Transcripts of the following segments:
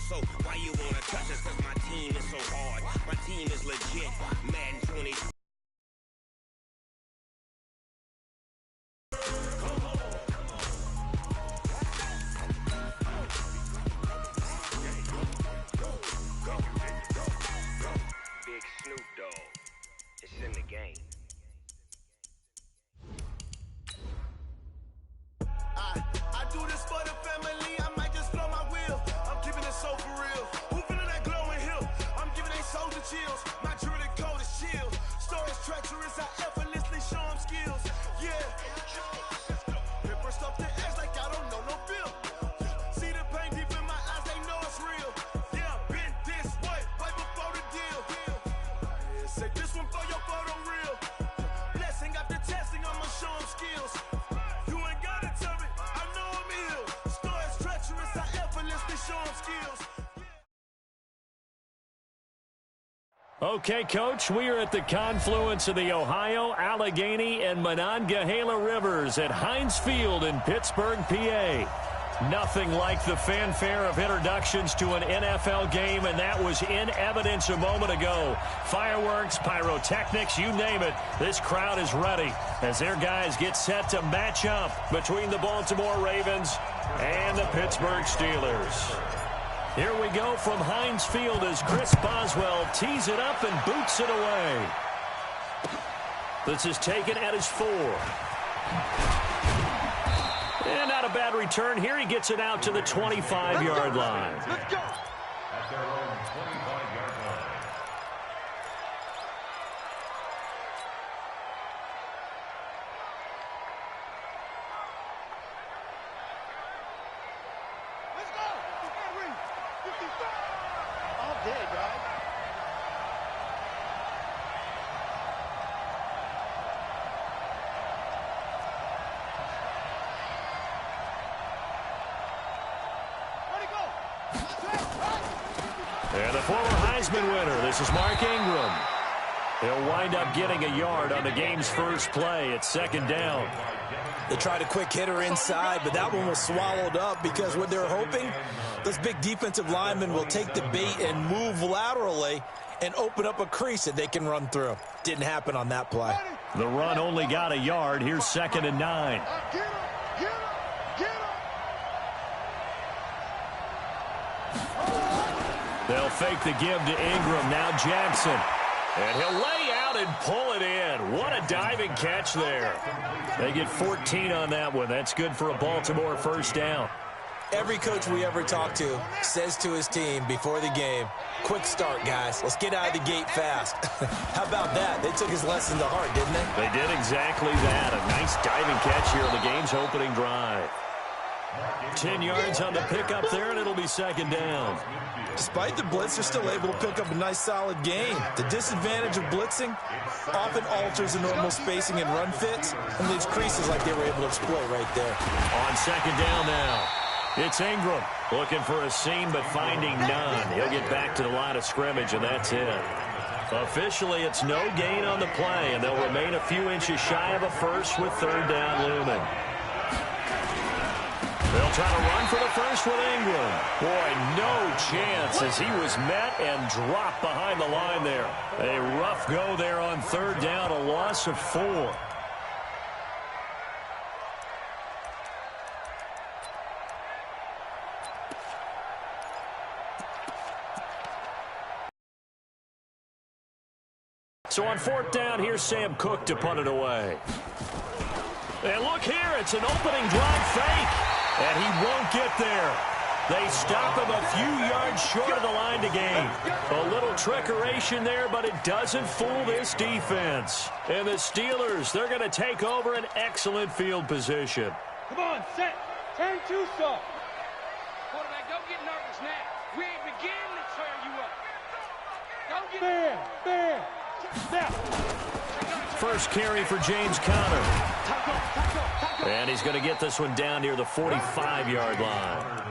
so why you wanna touch us? Cause my team is so hard. My team is legit. Madden 20. Big Snoop Dogg. It's in the game. I do this for the family. I might just blow my wheel. I'm keeping it so for real. Who feeling that glowing hill? I'm giving they soldier chills. My jewelry code is chill. Stories treacherous. I effortlessly show them skills. Yeah. Paper stuff the edge like I don't know no bill. See the pain deep in my eyes. They know it's real. Yeah, been this way before the deal. Yeah, say this one for your photo reel. Blessing after testing, I'ma show them skills. You ain't gotta tell me. I know I'm ill. Stories treacherous. I effortlessly show them skills. Okay, Coach, we are at the confluence of the Ohio, Allegheny, and Monongahela Rivers at Heinz Field in Pittsburgh, PA. Nothing like the fanfare of introductions to an NFL game, and that was in evidence a moment ago. Fireworks, pyrotechnics, you name it. This crowd is ready as their guys get set to match up between the Baltimore Ravens and the Pittsburgh Steelers. Here we go from Heinz Field as Chris Boswell tees it up and boots it away. This is taken at his 4. And not a bad return here. He gets it out to the 25-yard line. Let's go. At their own 25-yard line. Let's go. All day, guys. And the former Heisman winner, this is Mark Ingram. He'll wind up getting a yard on the game's first play. It's second down. They tried a quick hitter inside, but that one was swallowed up because what they're hoping, those big defensive linemen will take the bait and move laterally and open up a crease that they can run through. Didn't happen on that play. The run only got a yard. Here's 2nd and 9. They'll fake the give to Ingram. Now Jackson. And he'll lay out and pull it in. What a diving catch there. They get 14 on that one. That's good for a Baltimore first down. Every coach we ever talk to says to his team before the game, quick start, guys. Let's get out of the gate fast. How about that? They took his lesson to heart, didn't they? They did exactly that. A nice diving catch here on the game's opening drive. 10 yards on the pickup there, and it'll be second down. Despite the blitz, they're still able to pick up a nice, solid gain. The disadvantage of blitzing often alters the normal spacing and run fits and leaves creases like they were able to exploit right there. On second down now, it's Ingram looking for a seam but finding none. He'll get back to the line of scrimmage, and that's it. Officially, it's no gain on the play, and they'll remain a few inches shy of a first with third down looming. They'll try to run for the first with Ingram. Boy, no chance as he was met and dropped behind the line there. A rough go there on third down, a loss of 4. So on fourth down, here's Sam Cook to punt it away. And look here, it's an opening drive fake. And he won't get there. They stop him a few yards short of the line to gain. A little trickeration there, but it doesn't fool this defense. And the Steelers, they're going to take over an excellent field position. Come on, set. Turn 2 soft. Quarterback, don't get nervous now. We ain't beginning to tear you up. Don't get there. Snap. First carry for James Conner. And he's going to get this one down near the 45-yard line.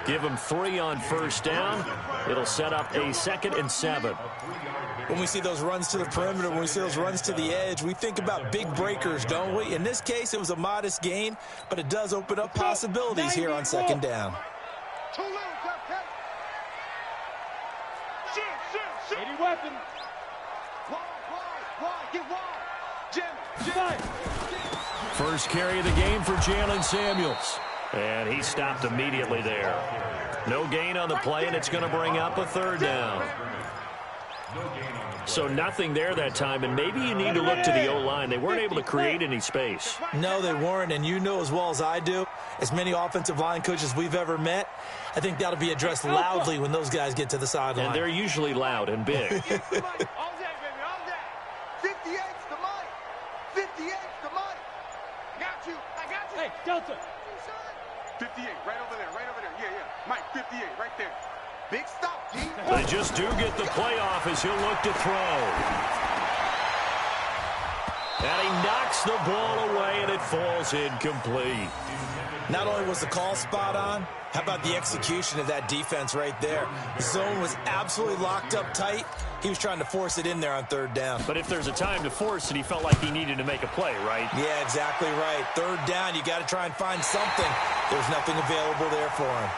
Give him 3 on first down. It'll set up a 2nd and 7. When we see those runs to the perimeter, when we see those runs to the edge, we think about big breakers, don't we? In this case, it was a modest gain, but it does open up possibilities here on second down. Any weapon. Get wide. First carry of the game for Jalen Samuels. And he stopped immediately there. No gain on the play, and it's going to bring up a third down. So nothing there that time, and maybe you need to look to the O-line. They weren't able to create any space. No, they weren't, and you know as well as I do, as many offensive line coaches we've ever met, I think that'll be addressed loudly when those guys get to the sideline. And they're usually loud and big. All day, baby, all day. 58's the money. 58's the money. Got you. I got you. Hey, Delta. 58, right over there, right over there. Yeah. Mike, 58, right there. Big stop, G. They just do get the playoff as he'll look to throw. And he knocks the ball away, and it falls incomplete. Not only was the call spot on, how about the execution of that defense right there? The zone was absolutely locked up tight. He was trying to force it in there on third down. But if there's a time to force it, he felt like he needed to make a play, right? Yeah, exactly right. Third down, you got to try and find something. There's nothing available there for him.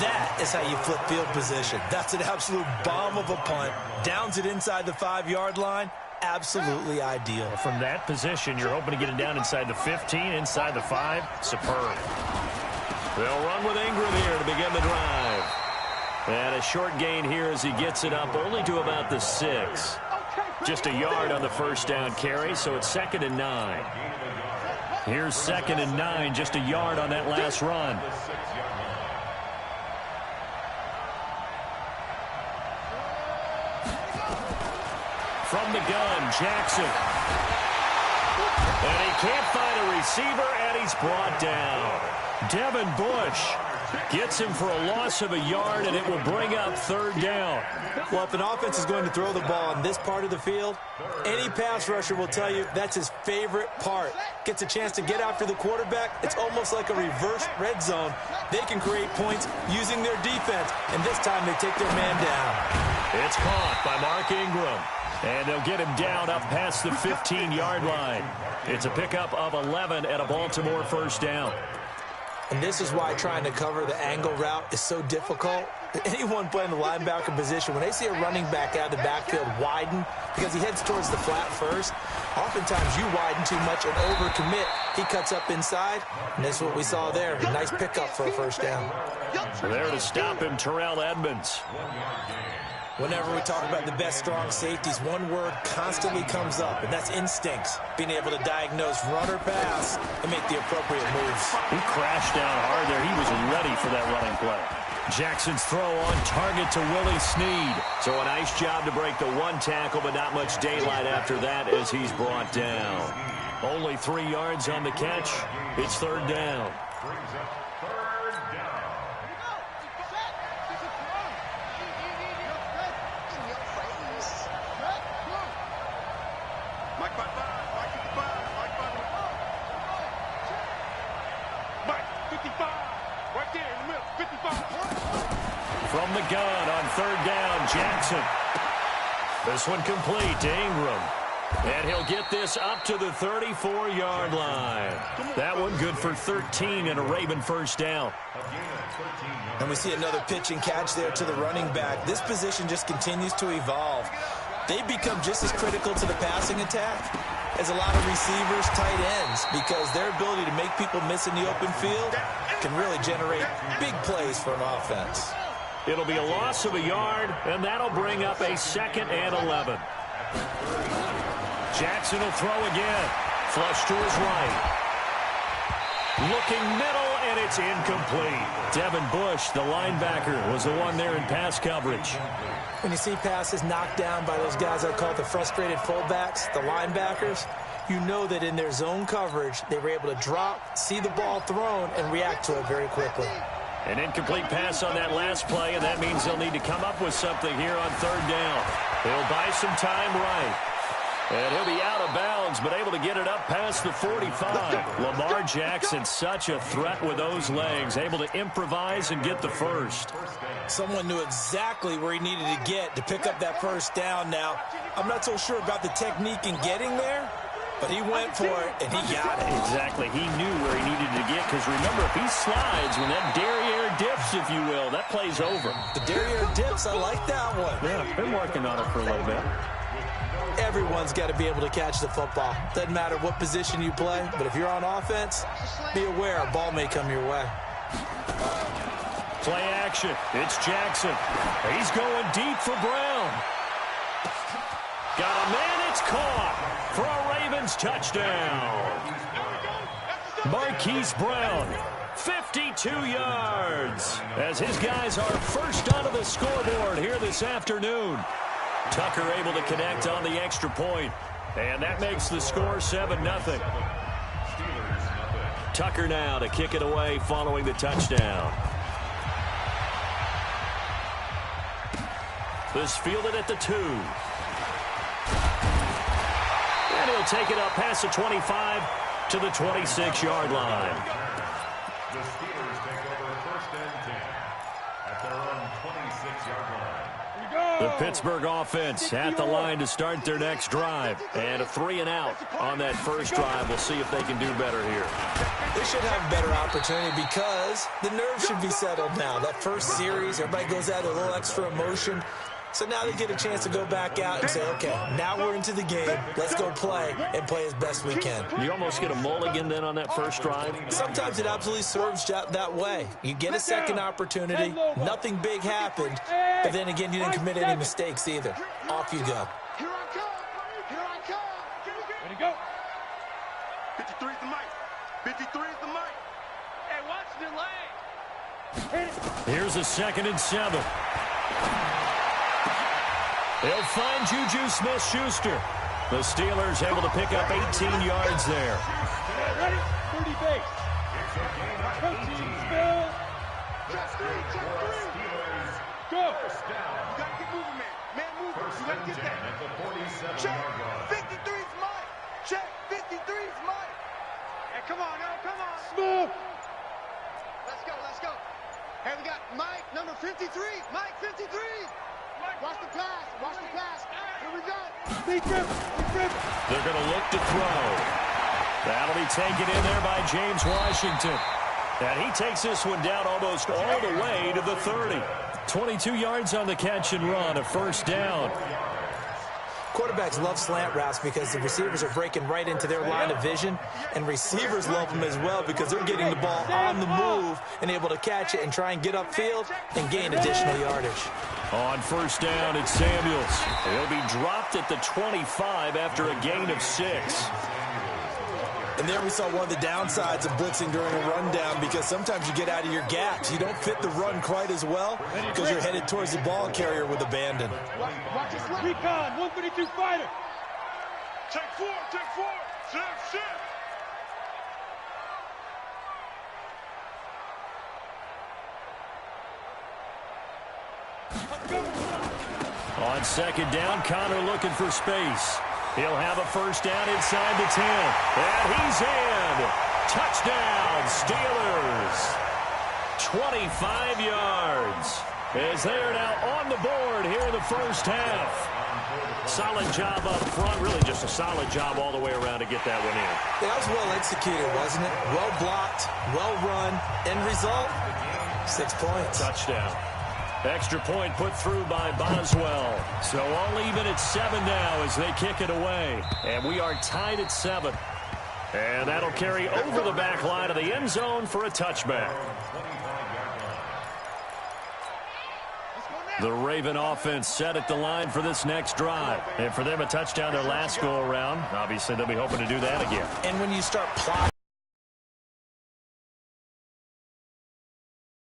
That is how you flip field position. That's an absolute bomb of a punt. Downs it inside the 5-yard line. Absolutely ideal. From that position, you're hoping to get it down inside the 15, inside the 5. Superb. They'll run with Ingram here to begin the drive. And a short gain here as he gets it up only to about the 6. Just a yard on the first down carry, so it's 2nd and 9. Here's 2nd and 9, just a yard on that last run. From the gun, Jackson. And he can't find a receiver, and he's brought down. Devin Bush gets him for a loss of a yard, and it will bring up third down. Well, if an offense is going to throw the ball on this part of the field, any pass rusher will tell you that's his favorite part. Gets a chance to get after the quarterback. It's almost like a reverse red zone. They can create points using their defense, and this time they take their man down. It's caught by Mark Ingram. And they'll get him down up past the 15-yard line. It's a pickup of 11 at a Baltimore first down. And this is why trying to cover the angle route is so difficult. Anyone playing the linebacker position, when they see a running back out of the backfield widen because he heads towards the flat first, oftentimes you widen too much and overcommit. He cuts up inside, and that's what we saw there. A nice pickup for a first down. There to stop him, Terrell Edmonds. Whenever we talk about the best strong safeties, one word constantly comes up, and that's instincts. Being able to diagnose run or pass and make the appropriate moves. He crashed down hard there. He was ready for that running play. Jackson's throw on target to Willie Snead. So a nice job to break the one tackle, but not much daylight after that as he's brought down. Only 3 yards on the catch. It's third down. From the gun on third down, Jackson. This one complete to Ingram. And he'll get this up to the 34-yard line. That one good for 13 and a Raven first down. And we see another pitch and catch there to the running back. This position just continues to evolve. They become just as critical to the passing attack as a lot of receivers, tight ends, because their ability to make people miss in the open field can really generate big plays for an offense. It'll be a loss of a yard, and that'll bring up a 2nd and 11. Jackson will throw again. Flush to his right. Looking middle, and it's incomplete. Devin Bush, the linebacker, was the one there in pass coverage. When you see passes knocked down by those guys I call the frustrated fullbacks, the linebackers, you know that in their zone coverage, they were able to drop, see the ball thrown, and react to it very quickly. An incomplete pass on that last play, and that means they'll need to come up with something here on third down. They'll buy some time right. And he'll be out of bounds, but able to get it up past the 45. Lamar Jackson, such a threat with those legs, able to improvise and get the first. Someone knew exactly where he needed to get to pick up that first down. Now, I'm not so sure about the technique in getting there, but he went for it, and he got it. Exactly. He knew where he needed to get, because remember, if he slides when that derriere dips, if you will. That play's over. The derriere dips, I like that one. Yeah, been working on it for a little bit. Everyone's got to be able to catch the football. Doesn't matter what position you play, but if you're on offense, be aware a ball may come your way. Play action. It's Jackson. He's going deep for Brown. Got a man. It's caught for a Ravens touchdown. Marquise Brown, 52 yards, as his guys are first onto the scoreboard here this afternoon. Tucker able to connect on the extra point, and that makes the score 7-0. Tucker now to kick it away following the touchdown. This fielded at the 2. And he'll take it up past the 25 to the 26-yard line. The Steelers take over first and 10 at their own 26-yard line. The Pittsburgh offense at the line to start their next drive. And a 3-and-out on that first drive. We'll see if they can do better here. They should have a better opportunity because the nerves should be settled now. That first series, everybody goes out with a little extra emotion. So now they get a chance to go back out and say, okay, now we're into the game. Let's go play and play as best we can. You almost get a mulligan then on that first drive? Sometimes it absolutely serves that way. You get a second opportunity. Nothing big happened. But then again, you didn't commit any mistakes either. Off you go. Here I come. Here I come. Ready to go. 53 is the mic. 53 is the mic. Hey, watch the lane. Here's a 2nd and 7. They'll find Juju Smith-Schuster. The Steelers able to pick up 18 yards there. Ready? 30 base. Protein spill. Check 3. Go. You got to get moving, man. Man, move. You got to get that. Check. 53's mine. Check. 53's mine. Hey, come on now. Come on. Smooth. Let's go. Hey, we got Mike, number 53. Mike, 53. Watch the pass. Here we go. They're going to look to throw. That'll be taken in there by James Washington. And he takes this one down almost all the way to the 30. 22 yards on the catch and run, a first down. Quarterbacks love slant routes because the receivers are breaking right into their line of vision, and receivers love them as well because they're getting the ball on the move and able to catch it and try and get upfield and gain additional yardage. On first down, it's Samuels. He'll be dropped at the 25 after a gain of 6. And there we saw one of the downsides of blitzing during a rundown because sometimes you get out of your gaps. You don't fit the run quite as well because you're headed towards the ball carrier with abandon. Watch this recon, 132 fighter. Take 4. Shift. On second down, Connor looking for space. He'll have a first down inside the 10. And he's in. Touchdown, Steelers. 25 yards. As they are now on the board here in the first half. Solid job up front. Really just a solid job all the way around to get that one in. That was well executed, wasn't it? Well blocked, well run. End result, 6 points. Touchdown. Extra point put through by Boswell. So all even at 7 now as they kick it away. And we are tied at 7. And that'll carry over the back line of the end zone for a touchback. The Raven offense set at the line for this next drive. And for them, a touchdown their last go-around. Obviously, they'll be hoping to do that again. And when you start plotting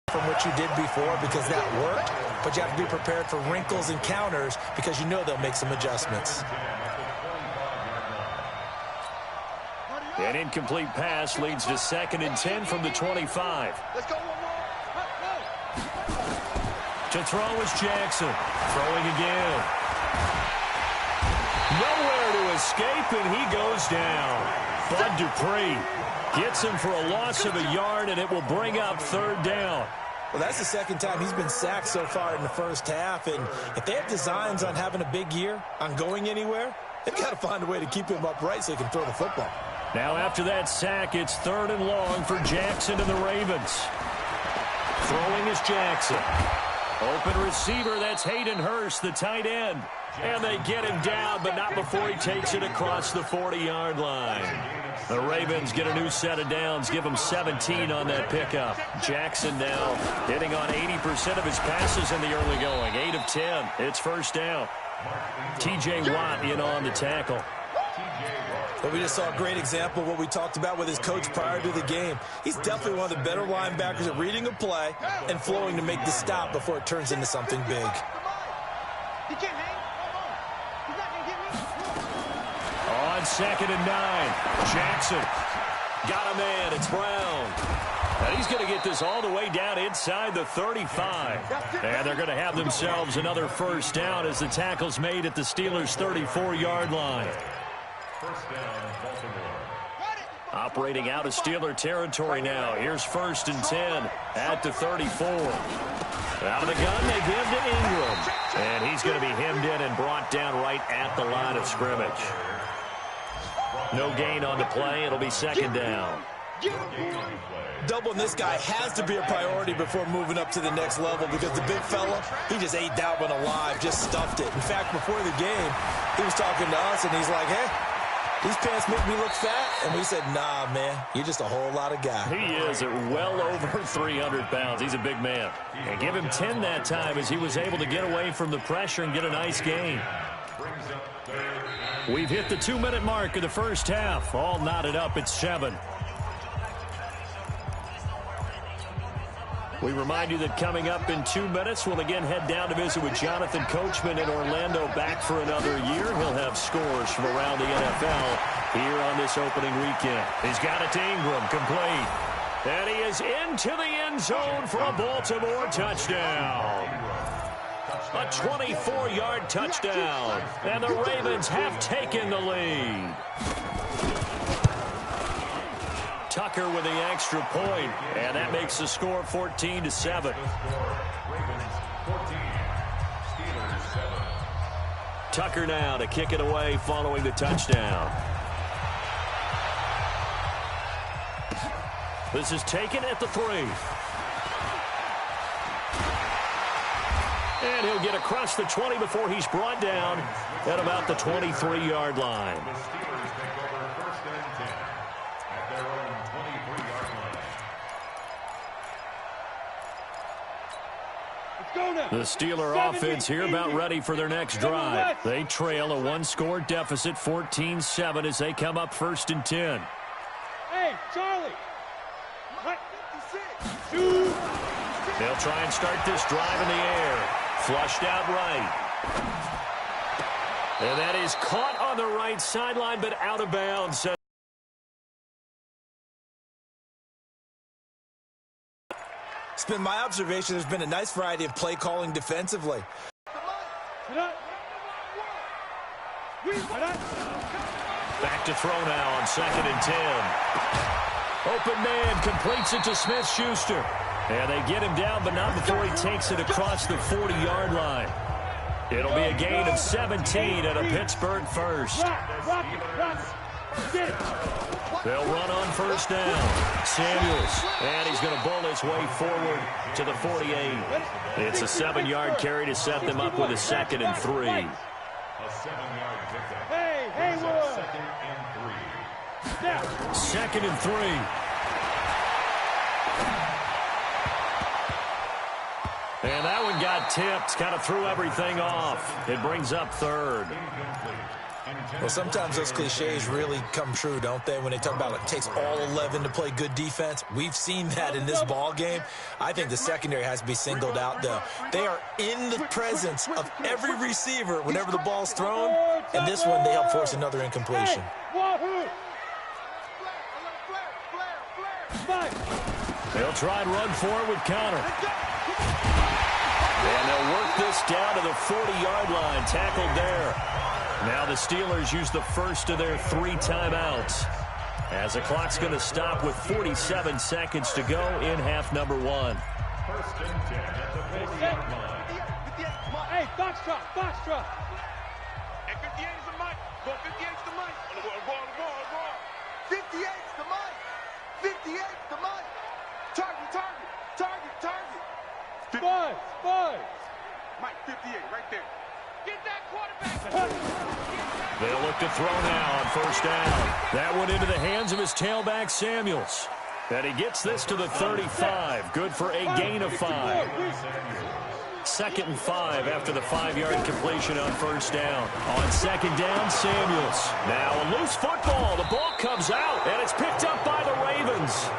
from what you did before because that worked, but you have to be prepared for wrinkles and counters because you know they'll make some adjustments. An incomplete pass leads to 2nd and 10 from the 25. Let's go. To throw is Jackson. Throwing again. Nowhere to escape, and he goes down. Bud Dupree gets him for a loss of a yard, and it will bring up 3rd down. Well, that's the 2nd time he's been sacked so far in the first half, and if they have designs on having a big year, on going anywhere, they've got to find a way to keep him upright so he can throw the football. Now after that sack, it's 3rd and long for Jackson and the Ravens. Throwing is Jackson. Open receiver, that's Hayden Hurst, the tight end. And they get him down, but not before he takes it across the 40-yard line. The Ravens get a new set of downs, give him 17 on that pickup. Jackson now hitting on 80% of his passes in the early going. 8 of 10. It's first down. T.J. Watt in on the tackle. But we just saw a great example of what we talked about with his coach prior to the game. He's definitely one of the better linebackers at reading a play and flowing to make the stop before it turns into something big. On 2nd and 9, Jackson got a man. It's Brown. And he's going to get this all the way down inside the 35. And they're going to have themselves another first down as the tackle's made at the Steelers' 34-yard line. First down, Baltimore. Operating out of Steeler territory now. Here's 1st and 10 at the 34. Out of the gun, they give to Ingram. And he's going to be hemmed in and brought down right at the line of scrimmage. No gain on the play. It'll be 2nd down. Doubling this guy has to be a priority before moving up to the next level because the big fella, he just ate that one alive, just stuffed it. In fact, before the game, he was talking to us, and he's like, hey, these pants make me look fat. And we said, nah, man, you're just a whole lot of guy. He is at well over 300 pounds. He's a big man. And give him 10 that time as he was able to get away from the pressure and get a nice gain. We've hit the 2-minute mark of the first half. All knotted up at 7. We remind you that coming up in 2 minutes, we'll again head down to visit with Jonathan Coachman in Orlando, back for another year. He'll have scores from around the NFL here on this opening weekend. He's got it to Ingram, complete. And he is into the end zone for a Baltimore touchdown. A 24-yard touchdown. And the Ravens have taken the lead. Tucker with the extra point, and that makes the score 14-7. Ravens 14, Steelers 7. Tucker now to kick it away following the touchdown. This is taken at the 3. And he'll get across the 20 before he's brought down at about the 23-yard line. The Steelers take over 1st and 10 at their own 23-yard line. The Steeler offense here about ready for their next drive. They trail a 1-score deficit, 14-7, as they come up 1st and 10. Hey, Charlie. They'll try and start this drive in the air. Flushed out right. And that is caught on the right sideline, but out of bounds. It's been my observation there's been a nice variety of play calling defensively. Back to throw now on 2nd and 10. Open man completes it to Smith-Schuster. And they get him down, but not before he takes it across the 40-yard line. It'll be a gain of 17 and a Pittsburgh first. They'll run on 1st down. Samuels, and he's going to bull his way forward to the 48. It's a 7-yard carry to set them up with a 2nd and 3. A 7-yard pickup. Hey, Haywood. 2nd and 3. And that one got tipped, kind of threw everything off. It brings up 3rd. Well, sometimes those cliches really come true, don't they? When they talk about it takes all 11 to play good defense. We've seen that in this ball game. I think the secondary has to be singled out, though. They are in the presence of every receiver whenever the ball's thrown. And this one, they help force another incompletion. They'll try and run for it with Connor. And they'll work this down to the 40-yard line, tackled there. Now the Steelers use the first of their 3 timeouts, as the clock's going to stop with 47 seconds to go in half number 1. 1st and 10 at the 40-yard line. Hey, Foxtrot. And 58 is the mic. Go 58's the mic. On the ball. 58's the mic. 58's the mic. Target. Target. Five. Mike, 58, right there. Get that quarterback. They'll look to throw now on first down. That went into the hands of his tailback, Samuels. And he gets this to the 35. Good for a gain of 5. 2nd and 5 after the 5-yard completion on first down. On 2nd down, Samuels. Now a loose football. The ball comes out, and it's picked up by the Ravens.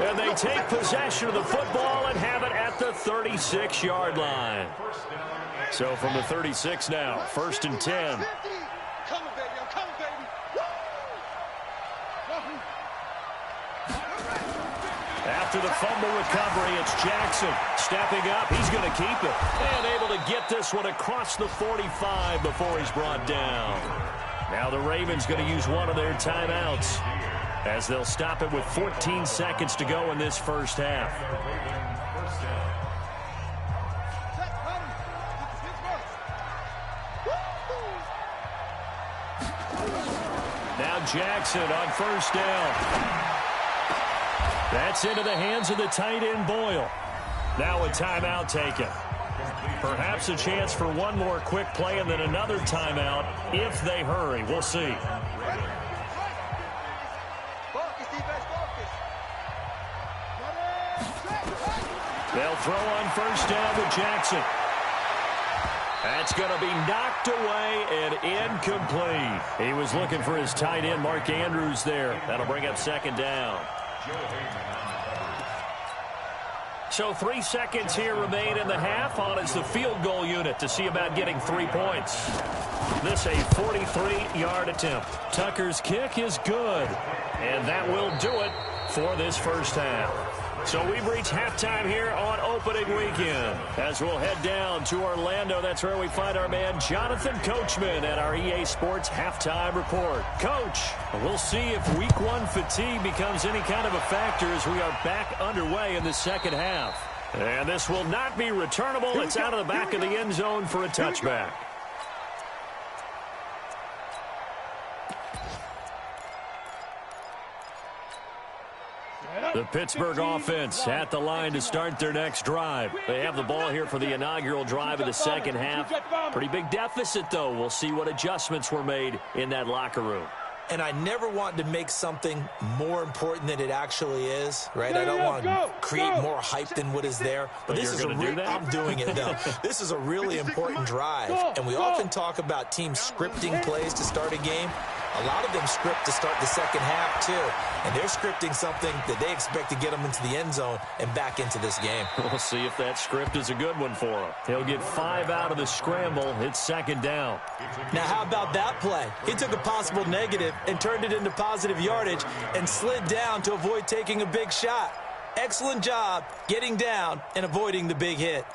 And they take possession of the football and have it at the 36-yard line. So from the 36 now, 1st and 10. After the fumble recovery, it's Jackson stepping up. He's going to keep it and able to get this one across the 45 before he's brought down. Now the Ravens going to use one of their timeouts as they'll stop it with 14 seconds to go in this first half. Now Jackson on first down. That's into the hands of the tight end, Boyle. Now a timeout taken. Perhaps a chance for one more quick play and then another timeout if they hurry. We'll see. They'll throw on first down with Jackson. That's going to be knocked away and incomplete. He was looking for his tight end, Mark Andrews, there. That'll bring up 2nd down. So 3 seconds here remain in the half. On is the field goal unit to see about getting 3 points. This a 43-yard attempt. Tucker's kick is good. And that will do it for this first half. So we've reached halftime here on opening weekend. As we'll head down to Orlando, that's where we find our man Jonathan Coachman at our EA Sports Halftime Report. Coach, we'll see if Week 1 fatigue becomes any kind of a factor as we are back underway in the second half. And this will not be returnable. It's out of the back of the end zone for a touchback. The Pittsburgh offense at the line to start their next drive. They have the ball here for the inaugural drive of the second half. Pretty big deficit, though. We'll see what adjustments were made in that locker room. And I never want to make something more important than it actually is, right? I don't want to create more hype than what is there. But this is I'm doing it, though. This is a really important drive. And we often talk about teams scripting plays to start a game. A lot of them script to start the second half, too. And they're scripting something that they expect to get them into the end zone and back into this game. We'll see if that script is a good one for him. He'll get 5 out of the scramble. It's 2nd down. Now, how about that play? He took a possible negative and turned it into positive yardage and slid down to avoid taking a big shot. Excellent job getting down and avoiding the big hit.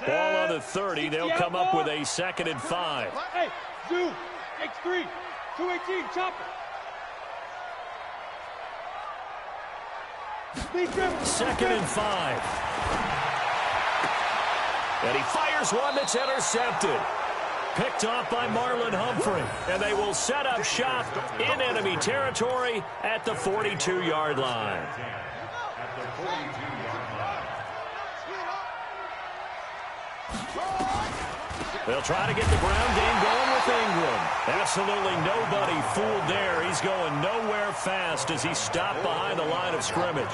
Ball on the 30. They'll come up with a 2nd and 5. Hey, Zoo, X3, 218, chopper. 2nd and 5. And he fires one that's intercepted. Picked off by Marlon Humphrey. And they will set up shop in enemy territory at the 42-yard line. They'll try to get the ground game going with Ingram. Absolutely nobody fooled there. He's going nowhere fast as he stopped behind the line of scrimmage.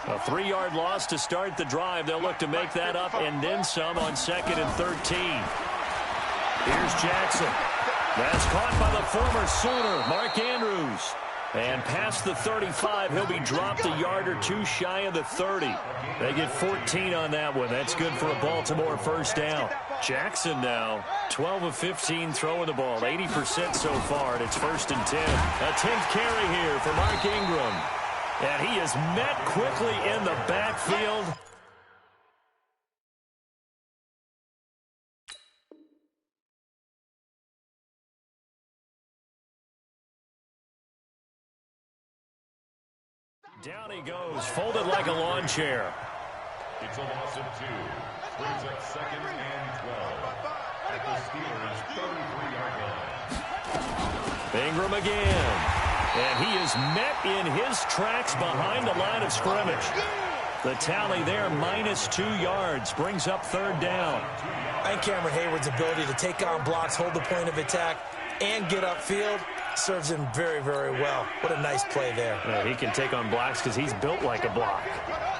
A 3-yard loss to start the drive. They'll look to make that up and then some on 2nd and 13. Here's Jackson. That's caught by the former Sooner, Mark Andrews. And past the 35, he'll be dropped a yard or two shy of the 30. They get 14 on that one. That's good for a Baltimore first down. Jackson now, 12 of 15 throwing the ball, 80% so far, and it's 1st and 10. A 10th carry here for Mark Ingram. And he is met quickly in the backfield. Down he goes, folded like a lawn chair. It's a loss of 2. Brings up 2nd and 12. At the Steelers' 33-yard line. Ingram again. And he is met in his tracks behind the line of scrimmage. The tally there, -2 yards, brings up 3rd down. I think Cameron Hayward's ability to take on blocks, hold the point of attack, and get upfield serves him very, very well. What a nice play there. He can take on blocks because he's built like a block.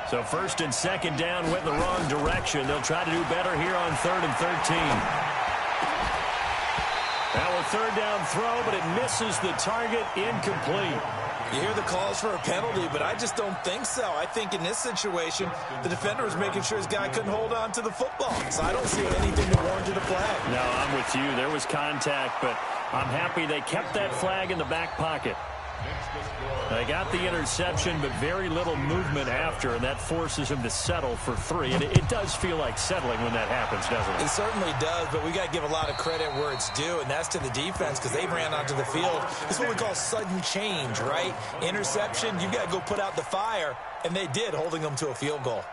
So 1st and 2nd down went in the wrong direction. They'll try to do better here on 3rd and 13. Now a 3rd down throw, but it misses the target, incomplete. You hear the calls for a penalty, but I just don't think so. I think in this situation, the defender was making sure his guy couldn't hold on to the football. So I don't see anything that warranted a flag. No, I'm with you. There was contact, but I'm happy they kept that flag in the back pocket. They got the interception, but very little movement after, and that forces him to settle for 3. And it does feel like settling when that happens, doesn't it? It certainly does, but we got to give a lot of credit where it's due, and that's to the defense because they ran onto the field. It's what we call sudden change, right? Interception, you got to go put out the fire, and they did, holding them to a field goal.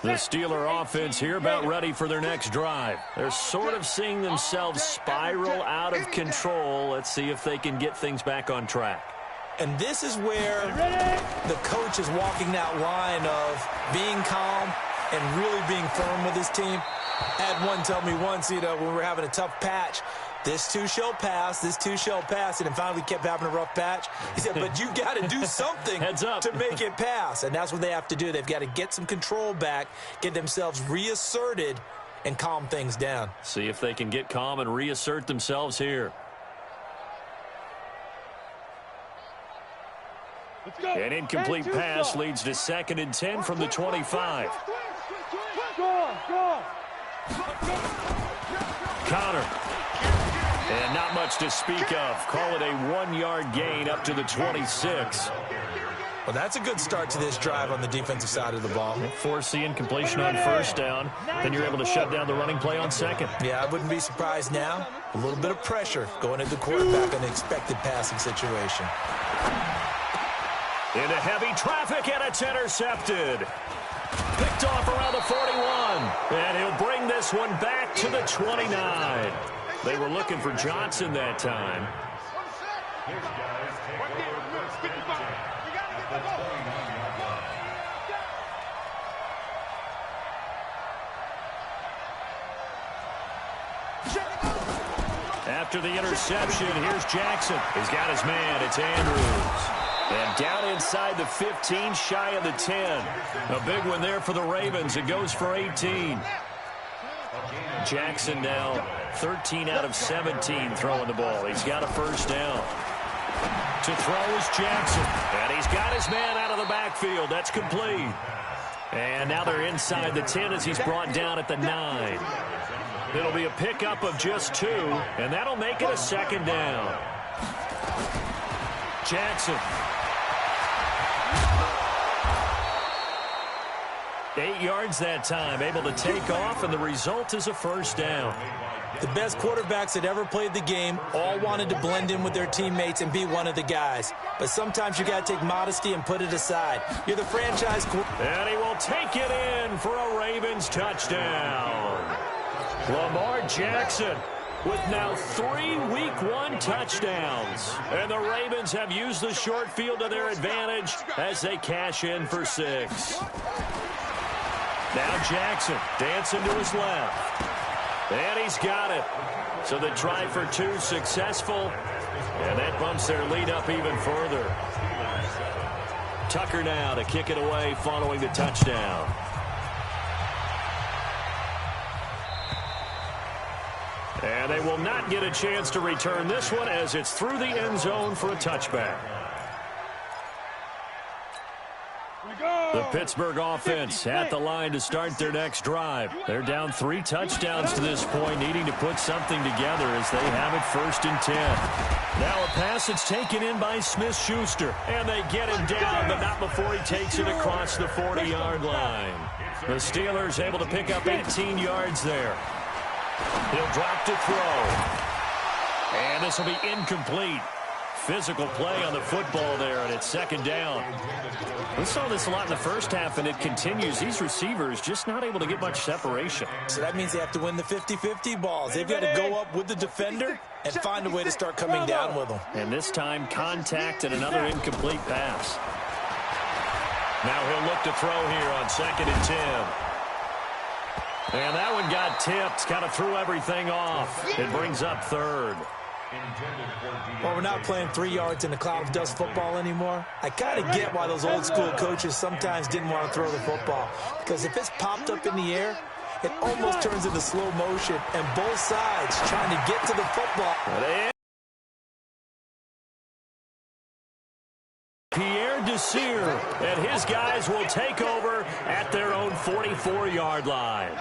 The Steeler offense here about ready for their next drive. They're sort of seeing themselves spiral out of control. Let's see if they can get things back on track. And this is where the coach is walking that line of being calm and really being firm with his team. I had one tell me once, when we were having a tough patch, this too shall pass, this too shall pass, and then finally we kept having a rough patch. He said, but you got to do something Heads up. to make it pass, and that's what they have to do. They've got to get some control back, get themselves reasserted, and calm things down. See if they can get calm and reassert themselves here. An incomplete pass leads to 2nd and 10 from the 25. Connor. And not much to speak of. Call it a 1-yard gain up to the 26. Well, that's a good start to this drive on the defensive side of the ball. Force the incompletion on 1st down. Then you're able to shut down the running play on 2nd. Yeah, I wouldn't be surprised now. A little bit of pressure going at the quarterback on the expected passing situation. Into heavy traffic, and it's intercepted. Picked off around the 41. And he'll bring this one back to the 29. They were looking for Johnson that time. After the interception, here's Jackson. He's got his man. It's Andrews. And down inside the 15, shy of the 10. A big one there for the Ravens. It goes for 18. Jackson now 13 out of 17 throwing the ball. He's got a 1st down. To throw is Jackson. And he's got his man out of the backfield. That's complete. And now they're inside the 10 as he's brought down at the 9. It'll be a pickup of just 2, and that'll make it a 2nd down. Jackson. 8 yards that time, able to take off, and the result is a 1st down. The best quarterbacks that ever played the game all wanted to blend in with their teammates and be one of the guys. But sometimes you got to take modesty and put it aside. You're the franchise quarterback. And he will take it in for a Ravens touchdown. Lamar Jackson with now 3 Week 1 touchdowns. And the Ravens have used the short field to their advantage as they cash in for 6. Now Jackson dancing to his left. And he's got it. So the try for 2 successful. And that bumps their lead up even further. Tucker now to kick it away following the touchdown. And they will not get a chance to return this one as it's through the end zone for a touchback. The Pittsburgh offense at the line to start their next drive. They're down 3 touchdowns to this point, needing to put something together as they have it 1st and 10. Now a pass that's taken in by Smith-Schuster, and they get him down, but not before he takes it across the 40-yard line. The Steelers able to pick up 18 yards there. He'll drop to throw. And this will be incomplete. physical play on the football there, and it's second down. We saw this a lot in the first half, and it continues. These receivers just not able to get much separation. So that means they have to win the 50-50 balls. They've got to go up with the defender and find a way to start coming down with them. And this time, contact and another incomplete pass. Now he'll look to throw here on 2nd and 10. And that one got tipped, kind of threw everything off. It brings up 3rd. Well, we're not playing 3 yards in a cloud of dust football anymore. I kind of get why those old school coaches sometimes didn't want to throw the football. Because if it's popped up in the air, it almost turns into slow motion, and both sides trying to get to the football. Pierre Desir and his guys will take over at their own 44-yard line.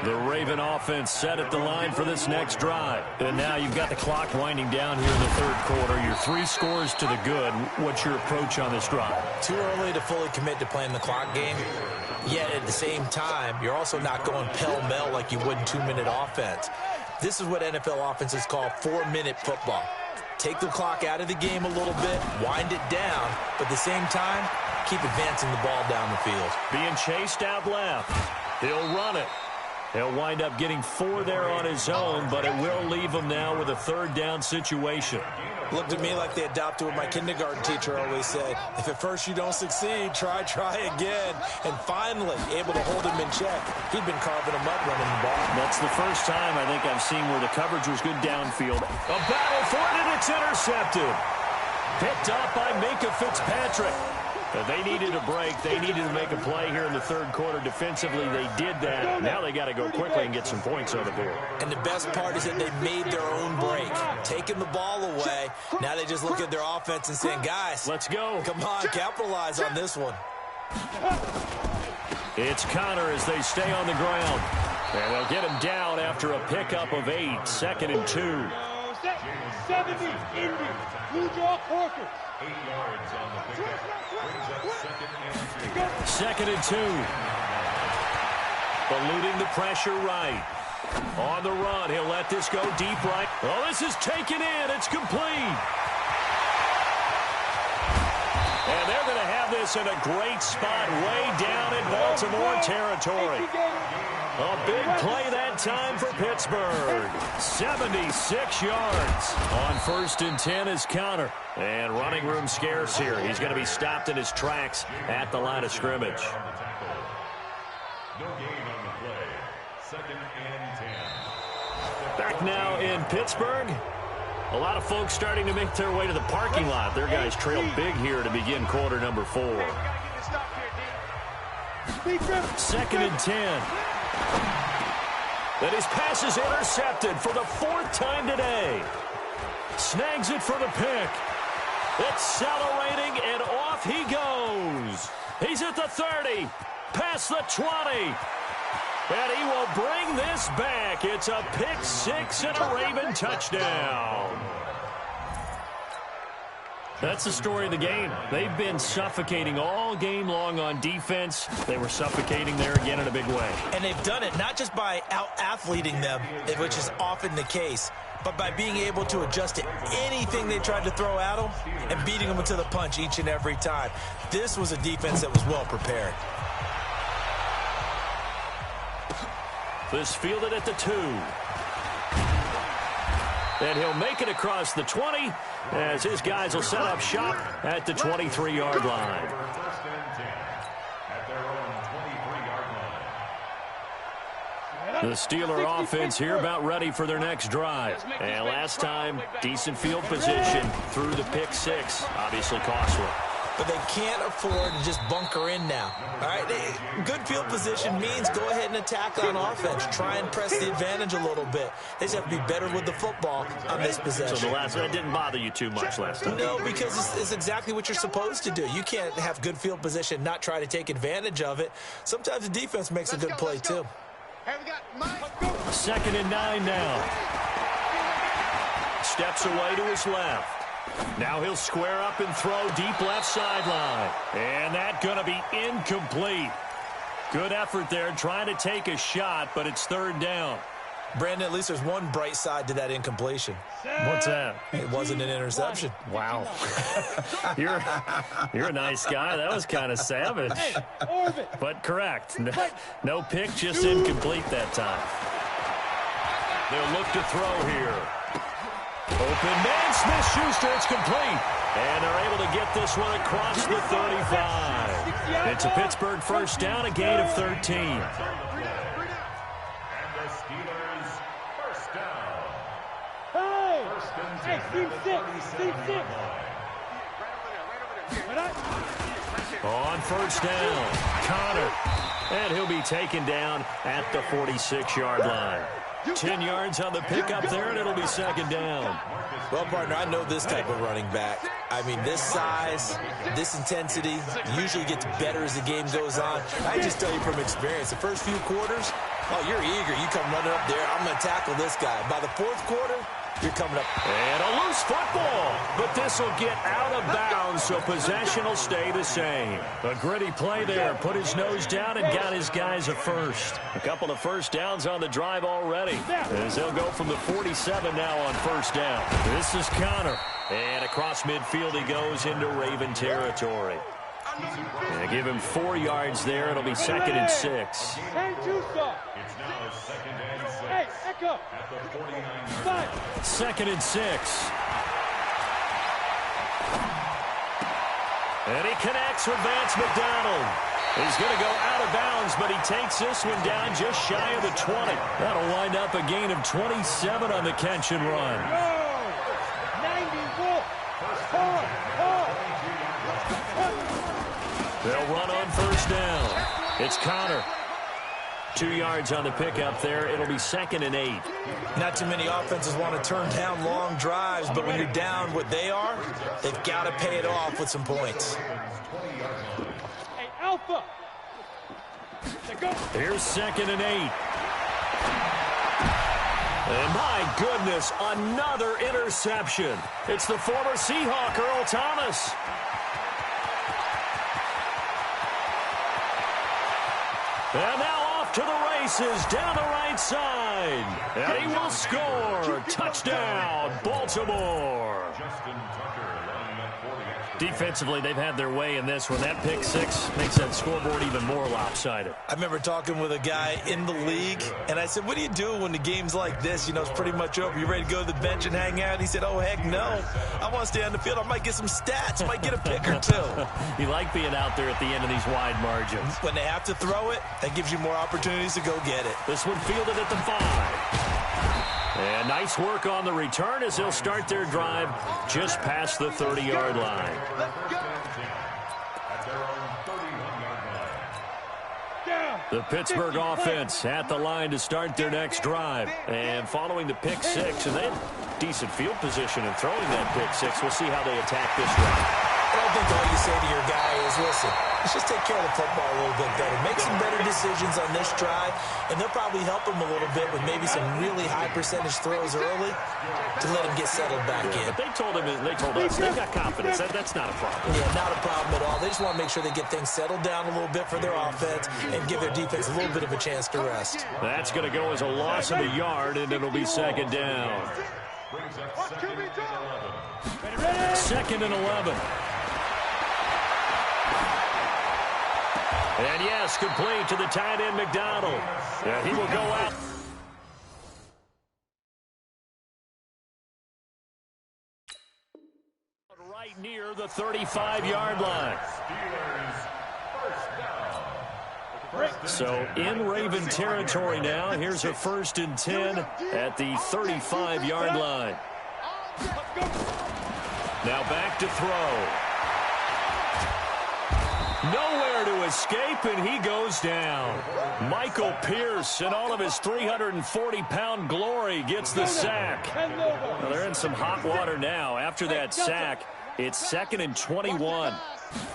The Raven offense set at the line for this next drive. And now you've got the clock winding down here in the 3rd quarter. You're 3 scores to the good. What's your approach on this drive? Too early to fully commit to playing the clock game. Yet at the same time, you're also not going pell-mell like you would in 2-minute offense. This is what NFL offenses call 4-minute football. Take the clock out of the game a little bit, wind it down, but at the same time, keep advancing the ball down the field. Being chased out left. He'll run it. He'll wind up getting 4 there on his own, but it will leave him now with a 3rd down situation. Looked at me like they adopted what my kindergarten teacher always said. If at first you don't succeed, try again. And finally, able to hold him in check. He'd been carving him up running the ball. That's the first time I think I've seen where the coverage was good downfield. A battle for it, and it's intercepted. Picked up by Minka Fitzpatrick. But they needed a break. They needed to make a play here in the 3rd quarter. Defensively, they did that. Now they got to go quickly and get some points on the board. And the best part is that they made their own break. Taking the ball away. Now they just look at their offense and saying, guys, let's go. Come on, capitalize on this one. It's Connor as they stay on the ground. And they'll get him down after a pickup of 8. 2nd and 2. 70, Indy, Blue Jaw Corker. 8 yards on the pickup. Brings up 2nd and 2. 2nd and 2. Eluding the pressure right. On the run, he'll let this go deep right. Oh, this is taken in. It's complete. And they're going to have this in a great spot way down in Baltimore territory. A big play that time for Pittsburgh. 76 yards. On 1st and 10 is Connor. And running room scarce here. He's going to be stopped in his tracks at the line of scrimmage. No gain on the play. 2nd and 10. Back now in Pittsburgh. A lot of folks starting to make their way to the parking lot. Their guys trail big here to begin quarter number 4. 2nd and 10. That his pass is intercepted for the 4th time today. Snags it for the pick. Accelerating, and off he goes. He's at the 30, past the 20. And he will bring this back. It's a pick 6 and a Raven touchdown. That's the story of the game. They've been suffocating all game long on defense. They were suffocating there again in a big way. And they've done it not just by out-athleting them, which is often the case, but by being able to adjust to anything they tried to throw at them and beating them to the punch each and every time. This was a defense that was well prepared. This fielded at the 2. And he'll make it across the 20 as his guys will set up shop at the 23-yard line. 1st and 10 at their own 23-yard line. The Steeler offense here about ready for their next drive. And last time, decent field position through the pick 6. Obviously costly. But they can't afford to just bunker in now. All right, good field position means go ahead and attack on offense. Try and press the advantage a little bit. They just have to be better with the football on this possession. So the last one didn't bother you too much last time? No, because it's exactly what you're supposed to do. You can't have good field position and not try to take advantage of it. Sometimes the defense makes a good play, too. 2nd and 9 now. Steps away to his left. Now he'll square up and throw deep left sideline. And that's going to be incomplete. Good effort there trying to take a shot, but it's 3rd down. Brandon, at least there's one bright side to that incompletion. What's that? It wasn't an interception. Wow. You're a nice guy. That was kind of savage. But correct. No pick, just incomplete that time. They'll look to throw here. Open man, Smith-Schuster, it's complete. And they're able to get this one across the 35. It's a Pittsburgh first down, a gain of 13. On first down, Connor. And he'll be taken down at the 46-yard line. 10 yards on the pickup there, and it'll be second down. Well, partner, I know this type of running back. I mean, this size, this intensity usually gets better as the game goes on. I just tell you from experience, the first few quarters, oh, you're eager. You come running up there, I'm going to tackle this guy. By the fourth quarter, you're coming up. And a loose football, but this will get out of bounds, so possession will stay the same. A gritty play there, put his nose down and got his guys a first. A couple of first downs on the drive already, as they'll go from the 47 now on first down. This is Connor, and across midfield he goes into Raven territory. And give him 4 yards there. It'll be second and 6. It's now second and 6. Hey, Echo. At the 49. Second and 6. And he connects with Vance McDonald. He's going to go out of bounds, but he takes this one down just shy of the 20. That'll wind up a gain of 27 on the catch and run. 94. They'll run on first down. It's Connor. 2 yards on the pickup there. It'll be second and 8. Not too many offenses want to turn down long drives, but when you're down what they are, they've got to pay it off with some points. Hey, Alpha. Here's second and 8. And my goodness, another interception. It's the former Seahawk, Earl Thomas. And now off to the races down the right side. And he will score. Touchdown, Baltimore. Defensively, they've had their way in this one. That pick six makes that scoreboard even more lopsided. I remember talking with a guy in the league, and I said, what do you do when the game's like this? You know, it's pretty much over. You ready to go to the bench and hang out? He said, oh, heck no. I want to stay on the field. I might get some stats. Might get a pick or two. You like being out there at the end of these wide margins. When they have to throw it, that gives you more opportunities to go get it. This one fielded at the 5. And nice work on the return as they'll start their drive just past the 30-yard line. The Pittsburgh offense at the line to start their next drive. And following the pick six, and they have decent field position in throwing that pick six. We'll see how they attack this drive. I don't think all you say to your guy is, listen, let's just take care of the football a little bit better. Make some better decisions on this drive, and they'll probably help him a little bit with maybe some really high percentage throws early to let him get settled back in. But they told us they've got confidence. That's not a problem. Yeah, not a problem at all. They just want to make sure they get things settled down a little bit for their offense and give their defense a little bit of a chance to rest. That's going to go as a loss of a yard, and it'll be second down. Second and 11. And yes, complete to the tight end, McDonald. Yeah, he will go out. Right near the 35-yard line. So in Raven territory now. Here's a 1st and 10 at the 35-yard line. Now back to throw. Nowhere to escape, and he goes down. Michael Pierce, in all of his 340-pound glory, gets the sack. Well, they're in some hot water now. After that sack, it's 2nd and 21.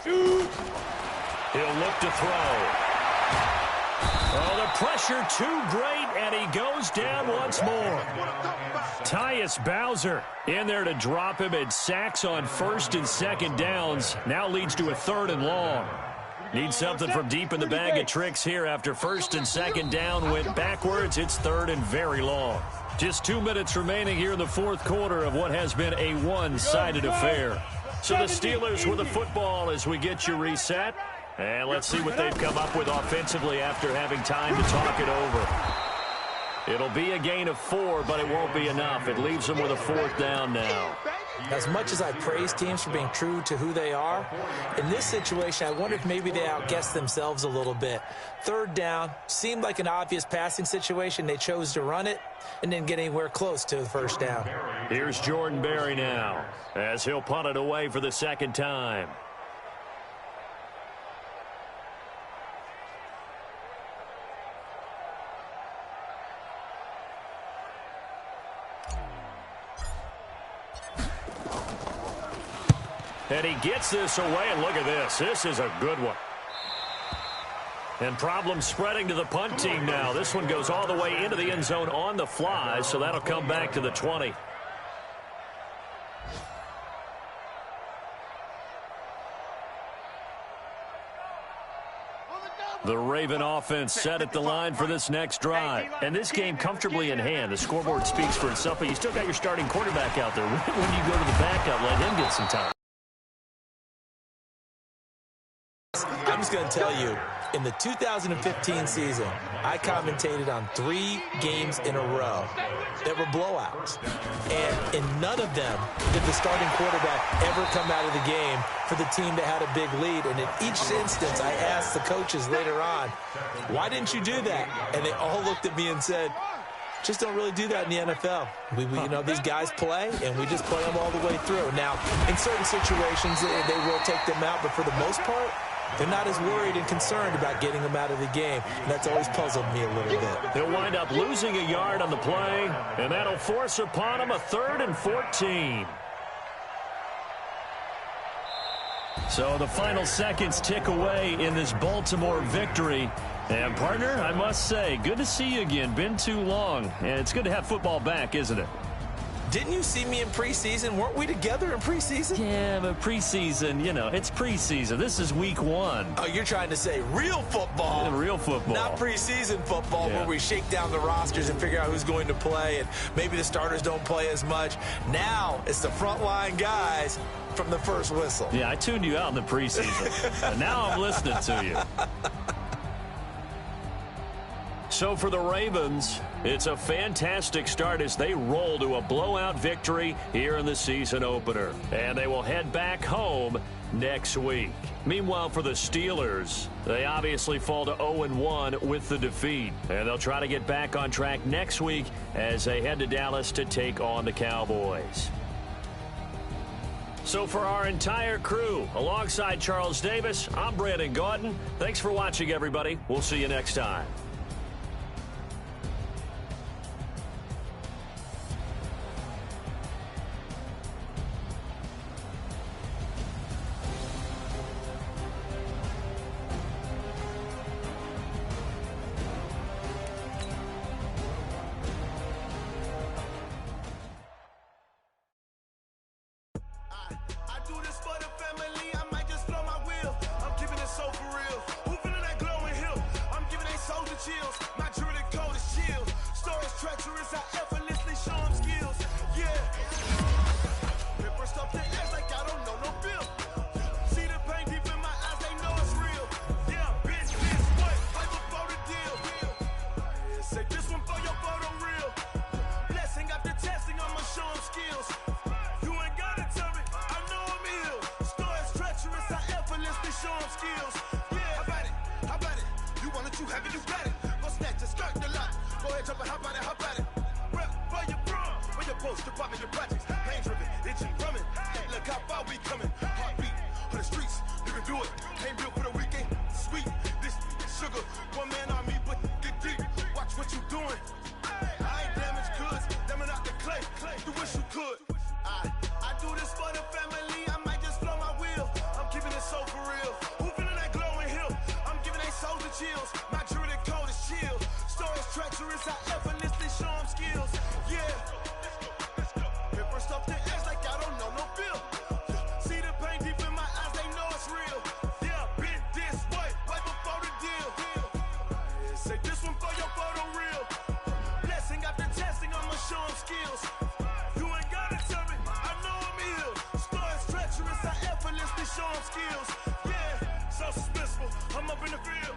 He'll look to throw. Oh, the pressure too great, and he goes down once more. Tyus Bowser in there to drop him, and sacks on 1st and 2nd downs. Now leads to a 3rd and long. Need something from deep in the bag of tricks here after first and second down went backwards. It's third and very long. Just 2 minutes remaining here in the fourth quarter of what has been a one-sided affair. So the Steelers with the football as we get you reset. And let's see what they've come up with offensively after having time to talk it over. It'll be a gain of 4, but it won't be enough. It leaves them with a fourth down now. As much as I praise teams for being true to who they are, in this situation, I wonder if maybe they outguessed themselves a little bit. Third down, seemed like an obvious passing situation. They chose to run it and didn't get anywhere close to the first down. Here's Jordan Berry now as he'll punt it away for the second time. And he gets this away, and look at this. This is a good one. And problems spreading to the punt team now. This one goes all the way into the end zone on the fly, so that'll come back to the 20. The Raven offense set at the line for this next drive. And this game comfortably in hand. The scoreboard speaks for itself, but you still got your starting quarterback out there. When you go to the backup, let him get some time. I'm just going to tell you, in the 2015 season, I commentated on 3 games in a row that were blowouts. And in none of them did the starting quarterback ever come out of the game for the team that had a big lead. And in each instance, I asked the coaches later on, why didn't you do that? And they all looked at me and said, just don't really do that in the NFL. We you know, these guys play, and we just play them all the way through. Now, in certain situations, they will take them out, but for the most part, they're not as worried and concerned about getting them out of the game. And that's always puzzled me a little bit. They'll wind up losing a yard on the play, and that'll force upon them a 3rd and 14. So the final seconds tick away in this Baltimore victory. And, partner, I must say, good to see you again. Been too long. And it's good to have football back, isn't it? Didn't you see me in preseason? Weren't we together in preseason? Yeah, but preseason, you know, it's preseason. This is week 1. Oh, you're trying to say real football. Yeah, real football. Not preseason football where we shake down the rosters and figure out who's going to play, and maybe the starters don't play as much. Now it's the frontline guys from the first whistle. Yeah, I tuned you out in the preseason. And now I'm listening to you. So for the Ravens, it's a fantastic start as they roll to a blowout victory here in the season opener. And they will head back home next week. Meanwhile, for the Steelers, they obviously fall to 0-1 with the defeat. And they'll try to get back on track next week as they head to Dallas to take on the Cowboys. So for our entire crew, alongside Charles Davis, I'm Brandon Gaudin. Thanks for watching, everybody. We'll see you next time. See the pain deep in my eyes, they know it's real. Yeah, been this way. effortlessly show them skills. Yeah, so suspenseful. I'm up in the field.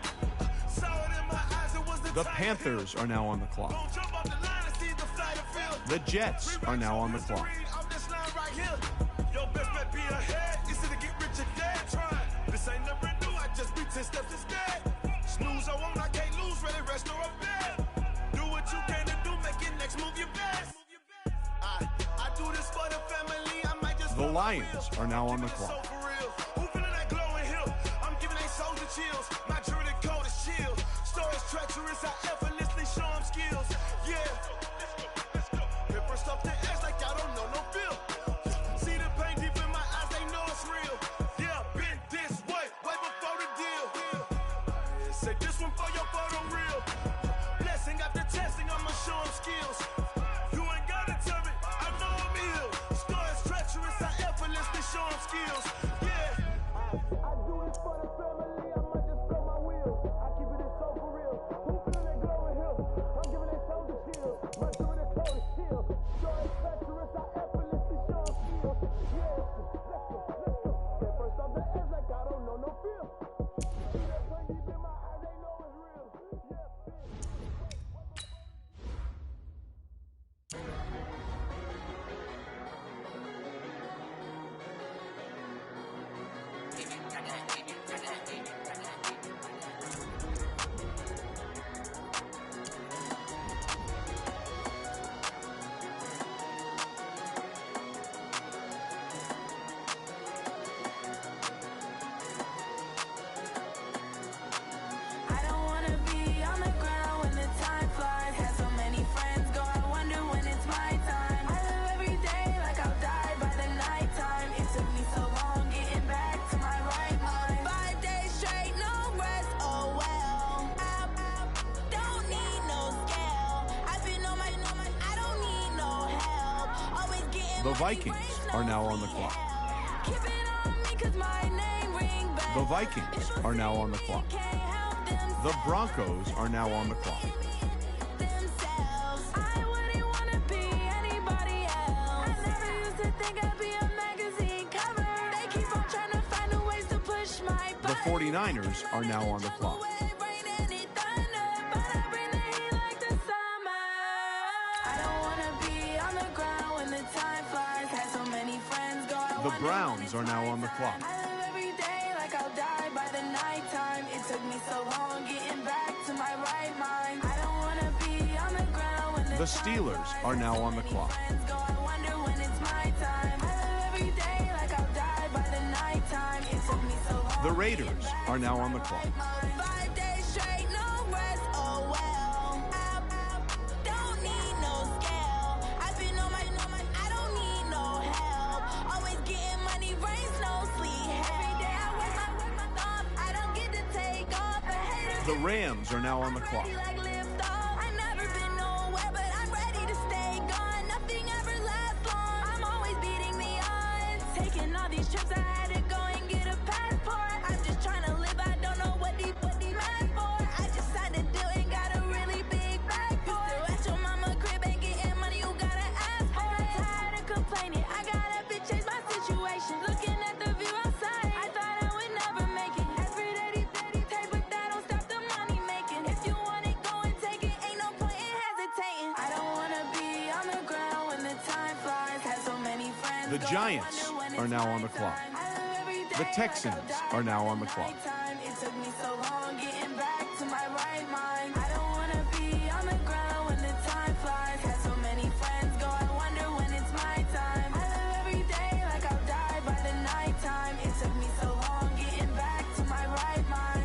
Saw it in my eyes, it was The Panthers are now on the clock. Don't jump off the line and see the flight of field. The Jets are now on the clock. On this line right here. Your best bet be ahead. Is it to get rich or dead? Trying. This ain't never new. I just be 10 steps instead. Snooze, I won't. I can't lose. Ready, rest, or a bed. Do what you can to do. Make it next move your best. I do this for the family. I might just. The Lions are now on the clock. So for real. Who feeling that glowing hill? I'm giving they souls the chills. My jewelry code is chill. Stories treacherous. I effortlessly show them skills. Yeah. Let's go. Paper stuff the edge like I don't know no feel. See the pain deep in my eyes, they know it's real. Yeah, been this way before the deal. Say this one for your photo real. Blessing after testing, I'ma show them skills. You ain't gotta tell me, I know I'm ill. Stories treacherous, I effortlessly show them skills. Yeah. I do this for the family, I might just blow my wheel. I keep it so for real. Who feeling that glowing hill? I'm giving they souls the chill. My jewelry code is chill. Stories treacherous, I effortlessly show them skills. Yeah, let's go. That first off the edge like I don't know no feel. See that pain deep in my eyes, they know it's real. Yeah, I don't wanna be on the ground when the time flies. Had so many friends go, I wonder when it's my time. I live every day like I'll die by the nighttime. It took me so long getting back to my right mind. 5 days straight, no rest, oh well. I don't need no scale. I've been on my, I don't need no help. Always getting The Vikings are now on the clock. Keep it on me 'cause my name ring bells. The Vikings are now on the clock. The Broncos are now on the clock. Themselves. I wouldn't wanna be anybody else. I never used to think I'd be a magazine cover. They keep on trying to find a ways to push my The 49ers are now on the clock. The Browns are now on the clock. I live every day like I'll die by the nighttime. It took me so long getting back to my right mind. I don't wanna be on the ground when The Steelers are now on the clock. friends go. I wonder when it's my time. I live every day like I'll die by the nighttime. It took me so long. The Raiders are now on the clock. 5 days straight, no rest, oh well. I don't need no scale. I've been on my, I don't need no help. Always getting money, rains, no sleep. Every day I work my thumb. I don't get to take off. A hater The Rams are now on the clock. like lift off. I've never been nowhere, but I'm ready to stay gone. Nothing ever lasts long. I'm always beating the odds. Taking all these trips, I had to go and get a passport. I'm just trying to live, I don't know what these mad for. I just had to do and got a really big bag for it. Still at your mama crib and getting money, you gotta ask for it. Tired of complaining, I gotta change my situation. Looking at the view outside, I thought I would never make it. Every day they take, but that don't stop the money making. If you want it, go and take it. Ain't no point in hesitating. I don't wanna be on the ground when the time flies. Had so many friends. The Giants are now on the clock. The Texans are now on the clock. It took me so long getting back to my right mind. I don't wanna be on the ground when the time flies. Had so many friends go, I wonder when it's my time. I live every day like I'll die by the nighttime. It took me so long getting back to my right mind.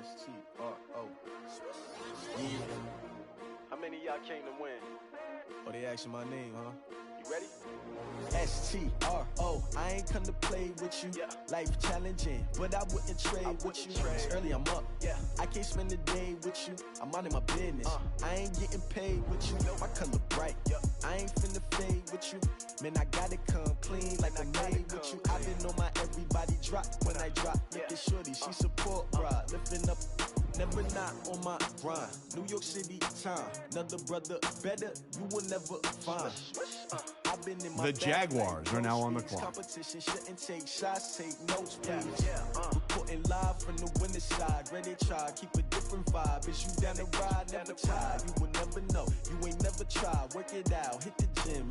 STRO. How many of y'all came to win? Oh, they asking my name, huh? You ready? S-T-R-O, I ain't come to play with you. Life challenging, but I wouldn't trade with you. It's early, I'm up. I can't spend the day with you. I'm minding my business. I ain't getting paid with you. My color bright. I ain't finna fade with you. Man, I gotta come clean like I made with you. I've been on my everybody drop when I drop. Look at shorty, she support, bruh. Lifting up. Never not on my grind. New York City time. Another brother better, you will never find. I've been in my The Jaguars are now on the clock. Competition shouldn't take shots, take notes, please. Reporting live from the winning side. Ready to try, keep a different vibe. Is you down the ride, never tired. You will never know. You ain't never tried. Work it out, hit the gym.